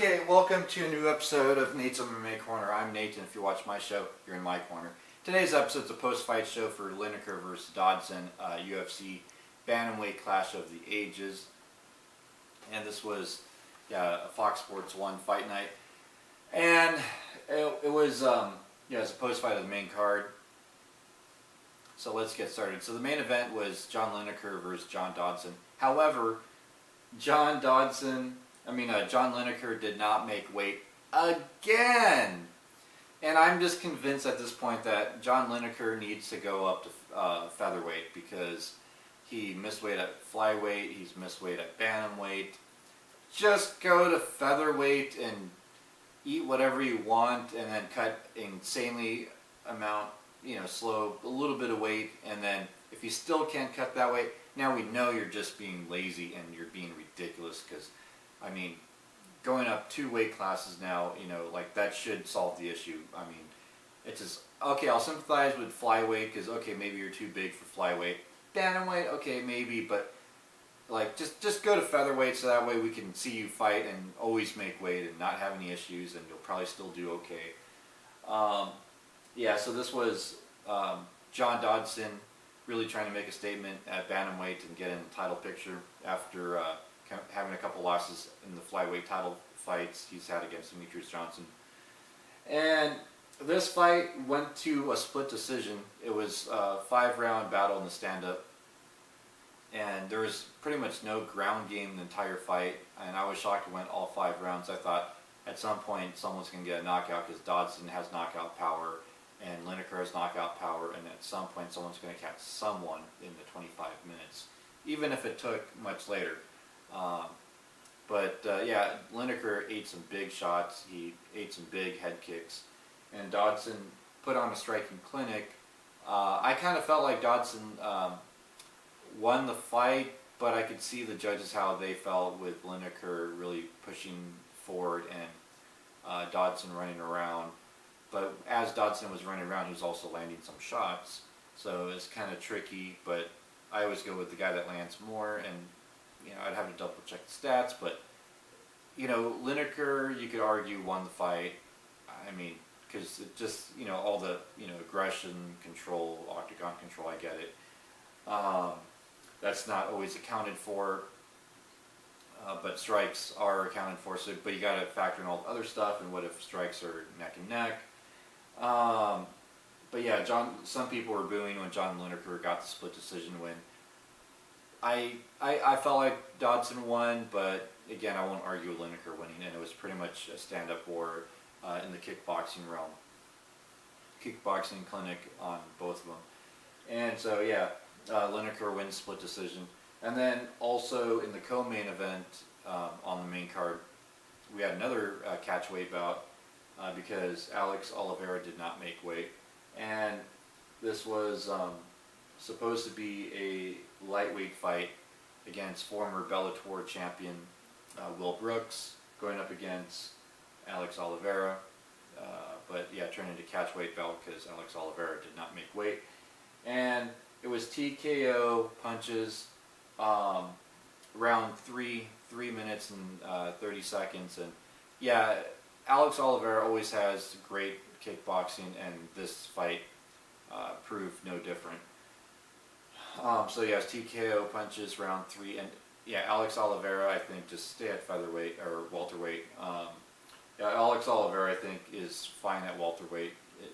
Okay, welcome to a new episode of Nate's MMA Corner. I'm Nate, and if you watch my show, you're in my corner. Today's episode is a post-fight show for Lineker versus Dodson, UFC Bantamweight Clash of the Ages. And this was a Fox Sports 1 Fight Night. And it was it's a post-fight of the main card. So let's get started. So the main event was John Lineker versus John Dodson. However, John Lineker did not make weight again. And I'm just convinced at this point that John Lineker needs to go up to featherweight because he missed weight at flyweight, he's missed weight at bantamweight. Just go to featherweight and eat whatever you want and then cut insanely amount, slow a little bit of weight, and then if you still can't cut that weight, now we know you're just being lazy and you're being ridiculous because, going up 2 weight classes now, that should solve the issue. It's just, okay, I'll sympathize with flyweight because, okay, maybe you're too big for flyweight. Bantamweight, okay, maybe, but just go to featherweight so that way we can see you fight and always make weight and not have any issues, and you'll probably still do okay. So this was John Dodson really trying to make a statement at bantamweight and get in the title picture after having a couple losses in the flyweight title fights he's had against Demetrius Johnson. And this fight went to a split decision. It was a 5-round battle in the stand-up. And there was pretty much no ground game the entire fight. And I was shocked it went all 5 rounds. I thought at some point someone's going to get a knockout because Dodson has knockout power and Lineker has knockout power. And at some point someone's going to catch someone in the 25 minutes, even if it took much later. Lineker ate some big shots. He ate some big head kicks. And Dodson put on a striking clinic. I kind of felt like Dodson won the fight, but I could see the judges how they felt with Lineker really pushing forward and Dodson running around. But as Dodson was running around, he was also landing some shots. So it's kind of tricky, but I always go with the guy that lands more, and I'd have to double check the stats, but Lineker, you could argue, won the fight. Because it just, all the, aggression, control, octagon control, I get it. That's not always accounted for, but strikes are accounted for. So, but you got to factor in all the other stuff, and what if strikes are neck and neck? Some people were booing when John Lineker got the split decision win. I felt like Dodson won, but again, I won't argue with Lineker winning, and it was pretty much a stand-up war in the kickboxing realm. Kickboxing clinic on both of them. And so, Lineker wins split decision. And then also in the co-main event on the main card, we had another catchweight bout because Alex Oliveira did not make weight. And this was supposed to be a lightweight fight against former Bellator champion Will Brooks going up against Alex Oliveira, turned into catchweight bout because Alex Oliveira did not make weight. And it was TKO punches, round 3 minutes and 30 seconds, and Alex Oliveira always has great kickboxing, and this fight proved no different. It's TKO punches round 3, and Alex Oliveira, I think, just stay at featherweight or welterweight. Alex Oliveira, I think, is fine at welterweight.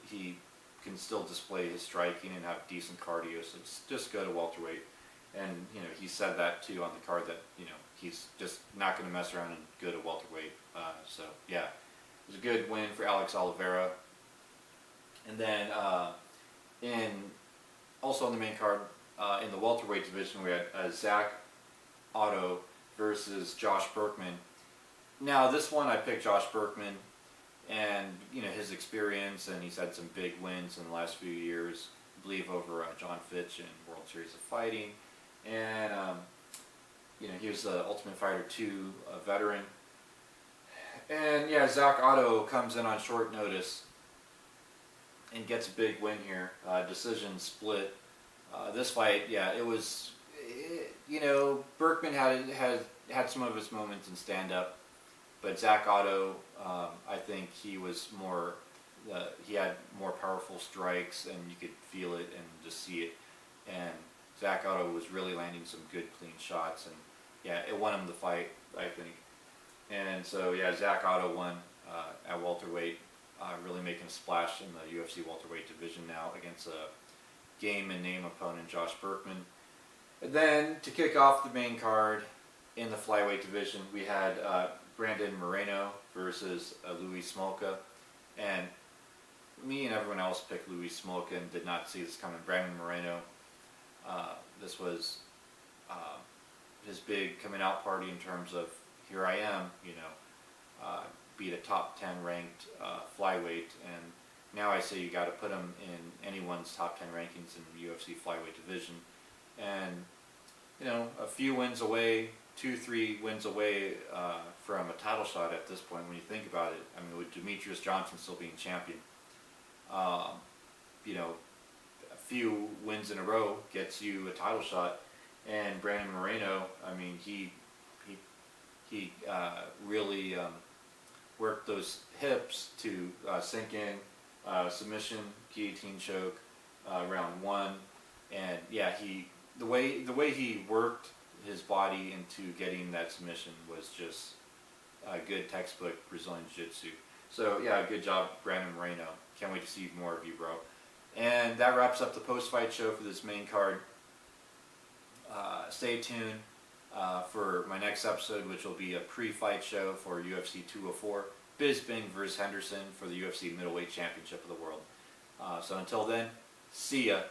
He can still display his striking and have decent cardio, so just go to welterweight. And he said that too on the card that he's just not going to mess around and go to welterweight. It was a good win for Alex Oliveira. And then also on the main card, in the welterweight division, we had Zach Otto versus Josh Berkman. Now this one I picked Josh Berkman, and his experience, and he's had some big wins in the last few years, I believe over John Fitch in World Series of Fighting, and he was the Ultimate Fighter 2 veteran. And Zach Otto comes in on short notice and gets a big win here, decision split. This fight, it was, Berkman had some of his moments in stand-up, But Zach Otto, I think he was more, he had more powerful strikes, and you could feel it and just see it. And Zach Otto was really landing some good clean shots, and yeah, it won him the fight, I think. And so yeah, Zach Otto won at welterweight, really making a splash in the UFC welterweight division now against a game and name opponent, Josh Berkman. And then to kick off the main card in the flyweight division, we had Brandon Moreno versus Louis Smolka, and me and everyone else picked Louis Smolka and did not see this coming. Brandon Moreno, this was his big coming out party in terms of, here I am, you know, beat a top 10 ranked flyweight, and now I say you got to put him in anyone's top 10 rankings in the UFC flyweight division. And you know, a few wins away, 2-3 wins away from a title shot at this point when you think about it. I mean, with Demetrius Johnson still being champion, you know, a few wins in a row gets you a title shot. And Brandon Moreno, I mean, he really worked those hips to sink in, submission, guillotine choke, round 1, and yeah, the way he worked his body into getting that submission was just good textbook Brazilian Jiu-Jitsu. So yeah, good job, Brandon Moreno. Can't wait to see more of you, bro. And that wraps up the post-fight show for this main card. Stay tuned for my next episode, which will be a pre-fight show for UFC 204, Bisping versus Henderson for the UFC Middleweight Championship of the World. So until then, see ya.